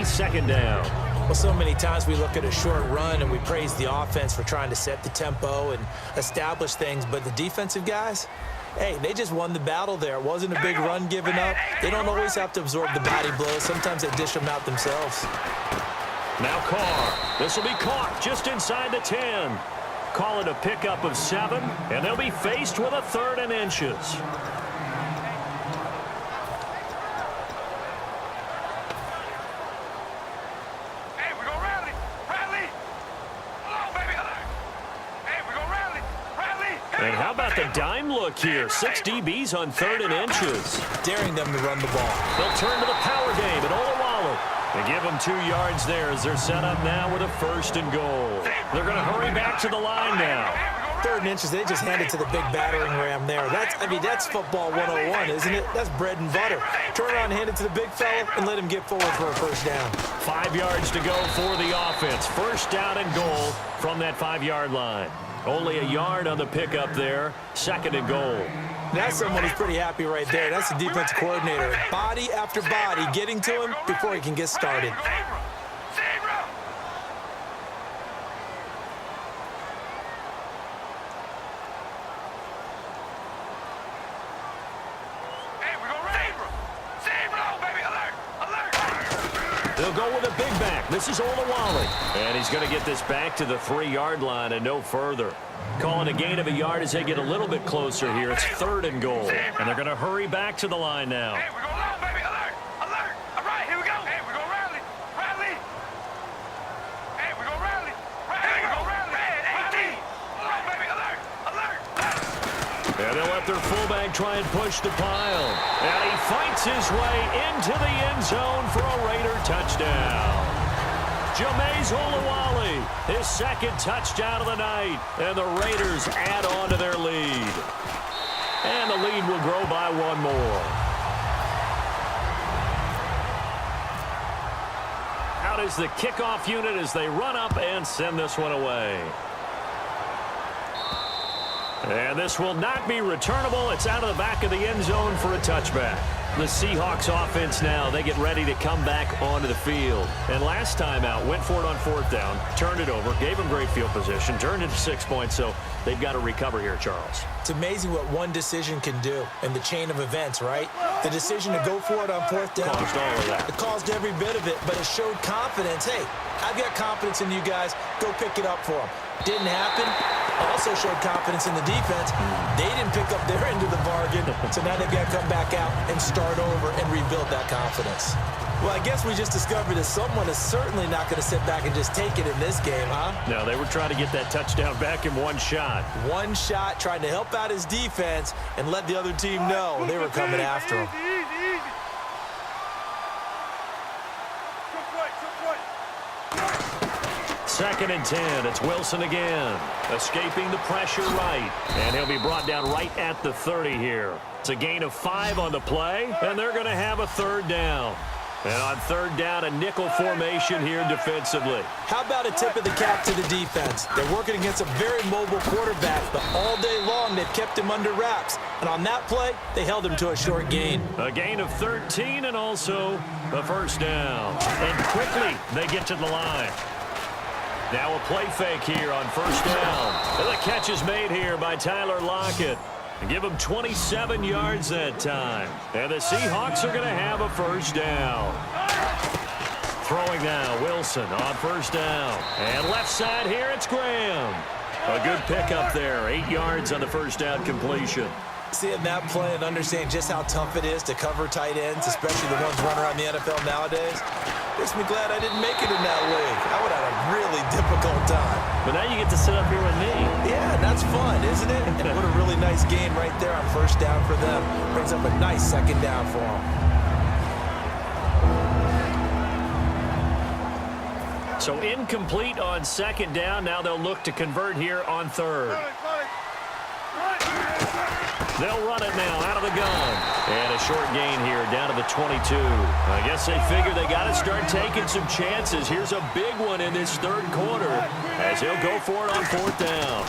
second down. Well, so many times we look at a short run and we praise the offense for trying to set the tempo and establish things, but the defensive guys, hey, they just won the battle there. It wasn't a big run given up. They don't always have to absorb the body blows. Sometimes they dish them out themselves. Now Carr. This will be caught just inside the 10. Call it a pickup of 7, and they'll be faced with a 3rd and inches. And how about the dime look here? 6 DBs on 3rd and inches. Daring them to run the ball. They'll turn to the power game at Olawale. They give them 2 yards there as they're set up now with a 1st and goal. They're going to hurry back to the line now. 3rd and inches, they just hand it to the big battering ram there. That's football 101, isn't it? That's bread and butter. Turn around, hand it to the big fella, and let him get forward for a 1st down. 5 yards to go for the offense. 1st down and goal from that 5-yard line. Only a yard on the pickup there. 2nd and goal. That's someone who's pretty happy right there. That's the defensive coordinator. Body after body getting to him before he can get started. They'll go with a big back. This is Olawale. And he's going to get this back to the 3-yard line and no further. Calling a gain of a yard as they get a little bit closer here. It's 3rd and goal. And they're going to hurry back to the line now. Hey, we're going long, baby. Alert. Alert. All right, here we go. Hey, we're going to rally. Rally. Hey, we're going to rally. Hey, we're going to rally. Red 18. Alert, baby. Alert. Alert. And they'll let their fullback try and push the pile. And he fights his way into the end zone for a Raider touchdown. Jameis Olawale, his 2nd touchdown of the night. And the Raiders add on to their lead. And the lead will grow by 1 more. Out is the kickoff unit as they run up and send this one away. And this will not be returnable. It's out of the back of the end zone for a touchback. The Seahawks offense now, they get ready to come back onto the field. And last time out, went for it on 4th down, turned it over, gave them great field position, turned into 6 points, so they've got to recover here, Charles. It's amazing what one decision can do in the chain of events, right? The decision to go for it on 4th down. Caused all of that. It caused every bit of it, but it showed confidence. Hey, I've got confidence in you guys. Go pick it up for them. Didn't happen. Also showed confidence in the defense. They didn't pick up their end of the bargain, so now they've got to come back out and start over and rebuild that confidence. Well, I guess we just discovered that someone is certainly not going to sit back and just take it in this game, huh? No, they were trying to get that touchdown back in 1 shot. 1 shot, trying to help out his defense and let the other team know they were coming after him. Second and 10. It's Wilson again. Escaping the pressure right. And he'll be brought down right at the 30 here. It's a gain of 5 on the play, and they're going to have a 3rd down. And on 3rd down, a nickel formation here defensively. How about a tip of the cap to the defense? They're working against a very mobile quarterback, but all day long they've kept him under wraps. And on that play, they held him to a short gain. A gain of 13 and also a 1st down. And quickly they get to the line. Now a play fake here on 1st down. And the catch is made here by Tyler Lockett. And give him 27 yards that time. And the Seahawks are going to have a 1st down. Throwing now, Wilson on 1st down. And left side here, it's Graham. A good pickup there, 8 yards on the 1st down completion. Seeing that play and understanding just how tough it is to cover tight ends, especially the ones running around the NFL nowadays, makes me glad I didn't make it in that league. I would have had a really difficult time. But now you get to sit up here with me. Yeah, that's fun, isn't it? And what a really nice gain right there on 1st down for them. Brings up a nice 2nd down for them. So incomplete on 2nd down. Now they'll look to convert here on 3rd. They'll run it now out of the gun. And a short gain here down to the 22. I guess they figure they got to start taking some chances. Here's a big one in this 3rd quarter as he'll go for it on 4th down.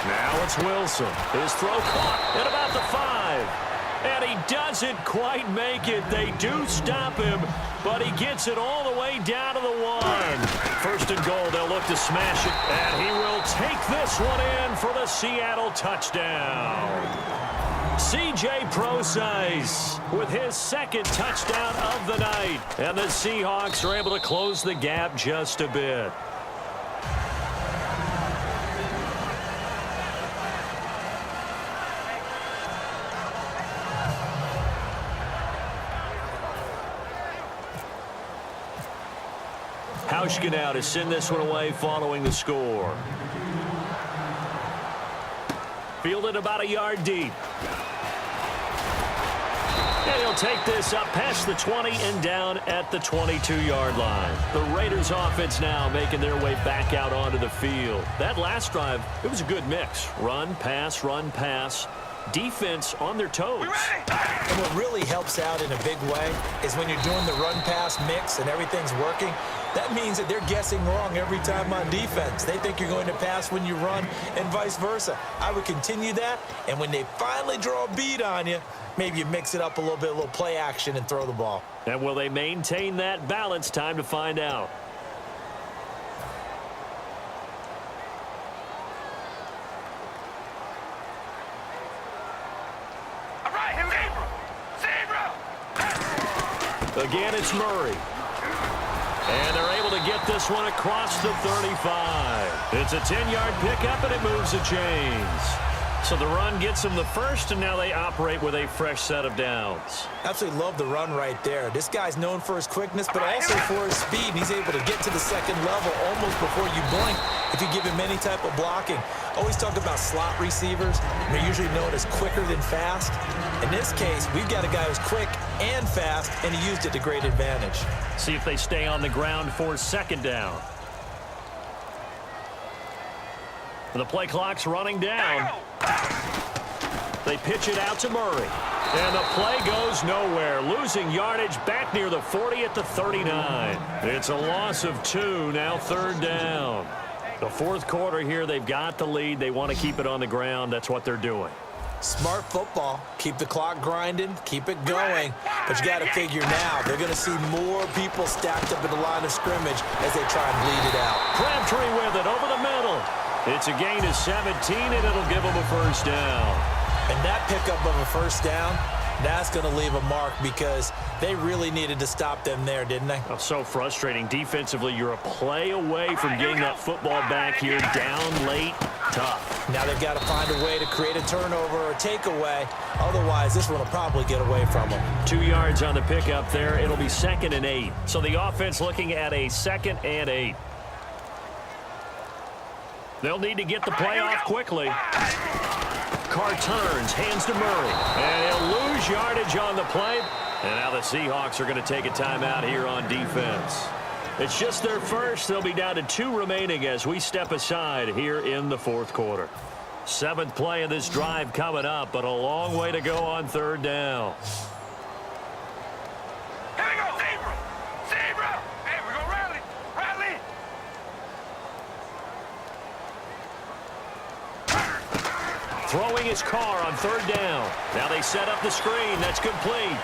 Now it's Wilson. His throw caught at about the 5. And he doesn't quite make it. They do stop him, but he gets it all the way down to the 1. First and goal, they'll look to smash it. And he will take this one in for the Seattle touchdown. C.J. Procise with his second touchdown of the night. And the Seahawks are able to close the gap just a bit. Hauschka now to send this one away following the score. Fielded about a yard deep. And he'll take this up past the 20 and down at the 22-yard line. The Raiders offense now making their way back out onto the field. That last drive, it was a good mix. Run, pass, defense on their toes. And what really helps out in a big way is when you're doing the run-pass mix and everything's working, that means that they're guessing wrong every time on defense. They think you're going to pass when you run and vice versa. I would continue that, and when they finally draw a beat on you, maybe you mix it up a little bit, a little play action, and throw the ball. And will they maintain that balance? Time to find out. All right, here we go. Zebra. Again, it's Murray. And they're able to get this one across the 35. It's a 10-yard pickup, and it moves the chains. So the run gets them the first, and now they operate with a fresh set of downs. Absolutely love the run right there. This guy's known for his quickness, but also for his speed. And he's able to get to the second level almost before you blink if you give him any type of blocking. Always talk about slot receivers. They're usually known as quicker than fast. In this case, we've got a guy who's quick and fast, and he used it to great advantage. See if they stay on the ground for second down. The play clock's running down. They pitch it out to Murray. And the play goes nowhere. Losing yardage back near the 40 at the 39. It's a loss of 2, now third down. The fourth quarter here, they've got the lead. They want to keep it on the ground. That's what they're doing. Smart football. Keep the clock grinding. Keep it going. But you got to figure now, they're going to see more people stacked up at the line of scrimmage as they try and bleed it out. Crabtree with it over the middle. It's a gain of 17, and it'll give them a first down. And that pickup of a first down, that's going to leave a mark because they really needed to stop them there, didn't they? Oh, so frustrating. Defensively, you're a play away from getting that football back here. Down late, tough. Now they've got to find a way to create a turnover or a takeaway. Otherwise, this one will probably get away from them. 2 yards on the pickup there. It'll be 2nd and 8. So the offense looking at a 2nd and 8. They'll need to get the play off quickly. Carr turns, hands to Murray. And he'll lose yardage on the play. And now the Seahawks are going to take a timeout here on defense. It's just their first. They'll be down to 2 remaining as we step aside here in the fourth quarter. 7th play of this drive coming up, but a long way to go on third down. Here we go. Zebra. Zebra. Hey, we're going to rally. Rally. Throwing his Carr on third down. Now they set up the screen. That's complete.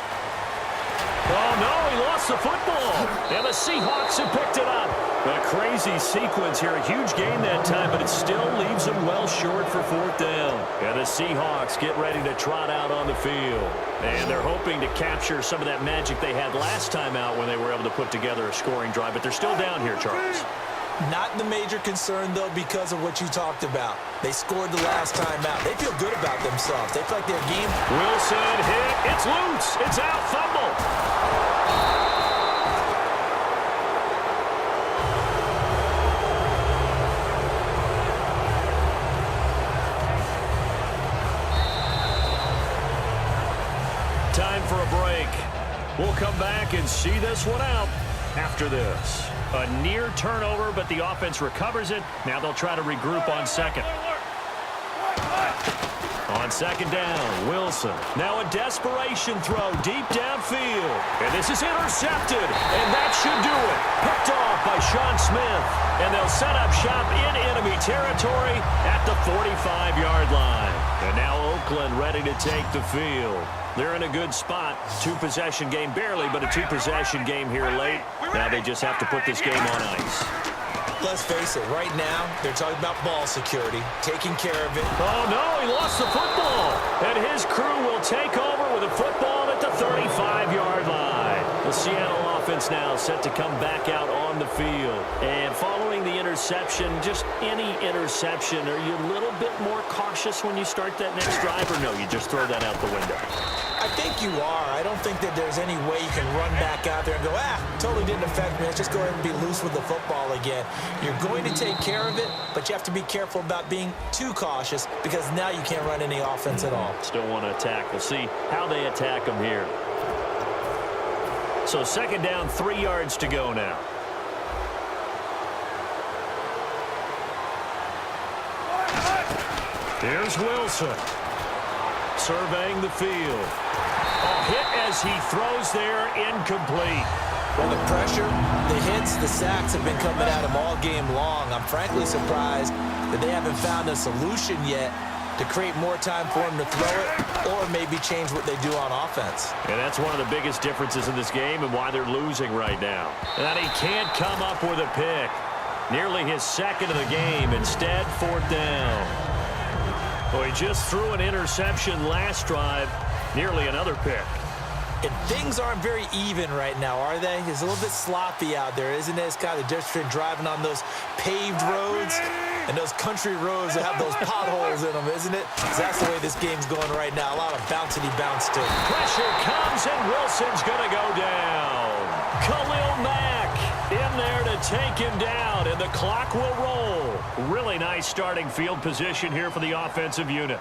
Oh, no, he lost the football. And the Seahawks have picked it up. A crazy sequence here. A huge gain that time, but it still leaves them well short for fourth down. And the Seahawks get ready to trot out on the field. And they're hoping to capture some of that magic they had last time out when they were able to put together a scoring drive. But they're still down here, Charles. Not the major concern, though, because of what you talked about. They scored the last time out. They feel good about themselves. They feel like their game. Wilson hit. It's loose. It's out. Fumble. Time for a break. We'll come back and see this one out after this. A near turnover, but the offense recovers it. Now they'll try to regroup on second. On second down, Wilson. Now a desperation throw deep downfield. And this is intercepted. And that should do it. Picked off by Sean Smith. And they'll set up shop in enemy territory at the 45-yard line. And now Oakland ready to take the field. They're in a good spot. Two-possession game, barely, but a two-possession game here late. Now they just have to put this game on ice. Let's face it, right now, they're talking about ball security, taking care of it. Oh, no, he lost the football. And his crew will take over with a football at the 35-yard line. The Seattle offense now set to come back out on the field. And following the interception, just any interception, are you a little bit more cautious when you start that next drive, or no, you just throw that out the window? I think you are. I don't think that there's any way you can run back out there and go, totally didn't affect me. Let's just go ahead and be loose with the football again. You're going to take care of it, but you have to be careful about being too cautious because now you can't run any offense at all. Still want to attack. We'll see how they attack them here. So second down, 3 yards to go now. Here's Wilson. Surveying the field. Hit as he throws there, incomplete. Well, the pressure, the hits, the sacks have been coming at him all game long. I'm frankly surprised that they haven't found a solution yet to create more time for him to throw it or maybe change what they do on offense. And that's one of the biggest differences in this game and why they're losing right now. And he can't come up with a pick. Nearly his second of the game. Instead, fourth down. Well, he just threw an interception last drive. Nearly another pick. And things aren't very even right now, are they? It's a little bit sloppy out there, isn't it? It's kind of the difference between driving on those paved roads and those country roads that have those potholes in them, isn't it? That's the way this game's going right now. A lot of bounce to. Pressure comes, and Wilson's going to go down. Khalil Mack in there to take him down, and the clock will roll. Really nice starting field position here for the offensive unit.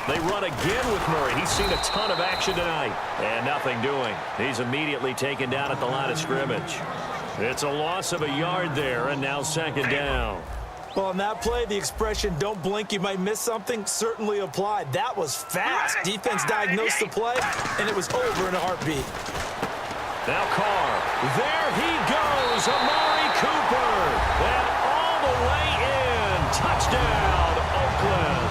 They run again with Murray. He's seen a ton of action tonight. And nothing doing. He's immediately taken down at the line of scrimmage. It's a loss of a yard there, and now second down. Well, on that play, the expression, don't blink, you might miss something, certainly applied. That was fast. Defense diagnosed the play, and it was over in a heartbeat. Now Carr. There he goes, Amari Cooper. And all the way in. Touchdown, Oakland.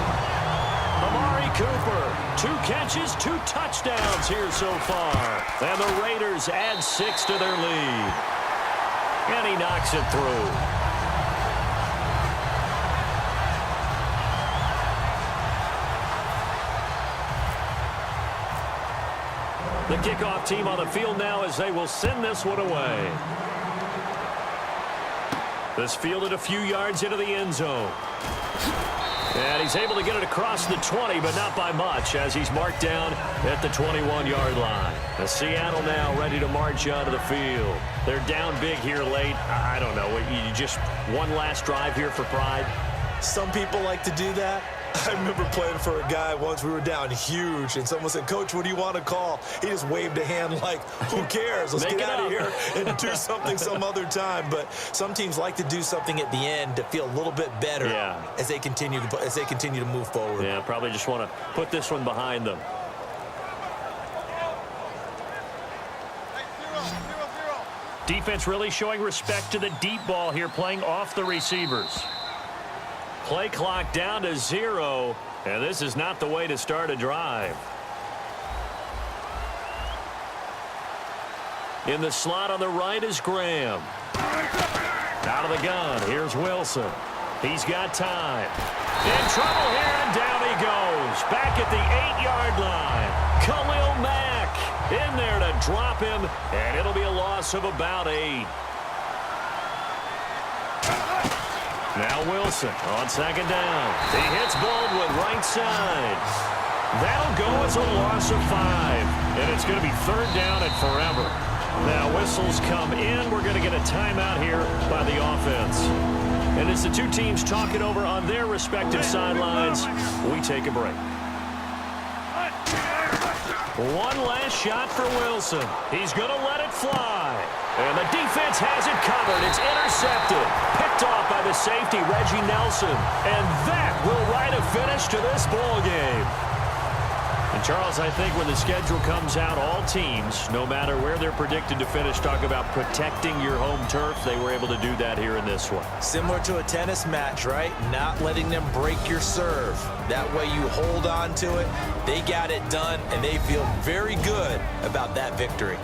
Amari Cooper, 2 catches, 2 touchdowns here so far. And the Raiders add 6 to their lead. And he knocks it through. The kickoff team on the field now as they will send this one away. This fielded a few yards into the end zone. And he's able to get it across the 20, but not by much, as he's marked down at the 21-yard line. The Seattle now ready to march out of the field. They're down big here late. I don't know. You just one last drive here for pride? Some people like to do that. I remember playing for a guy once. We were down huge, and someone said, "Coach, what do you want to call?" He just waved a hand like, who cares? Let's get out of here and do something some other time. But some teams like to do something at the end to feel a little bit better as they continue to move forward. Yeah, probably just want to put this one behind them. Defense really showing respect to the deep ball here, playing off the receivers. Play clock down to 0, and this is not the way to start a drive. In the slot on the right is Graham. Out of the gun, here's Wilson. He's got time. In trouble here, and down he goes. Back at the 8-yard line. Khalil Mack in there to drop him, and it'll be a loss of about 8. Now Wilson on second down. He hits Baldwin right side. That'll go as a loss of 5. And it's going to be third down and forever. Now whistles come in. We're going to get a timeout here by the offense. And as the two teams talk it over on their respective sidelines, we take a break. One last shot for Wilson. He's going to let it fly. And the defense has it covered. It's intercepted. Picked off by the safety, Reggie Nelson. And that will write a finish to this ball game. And And Charles, I think when the schedule comes out, all teams, no matter where they're predicted to finish, talk about protecting your home turf. They were able to do that here in this one. Similar to a tennis match, right? Not letting them break your serve. That way you hold on to it. They got it done, and they feel very good about that victory.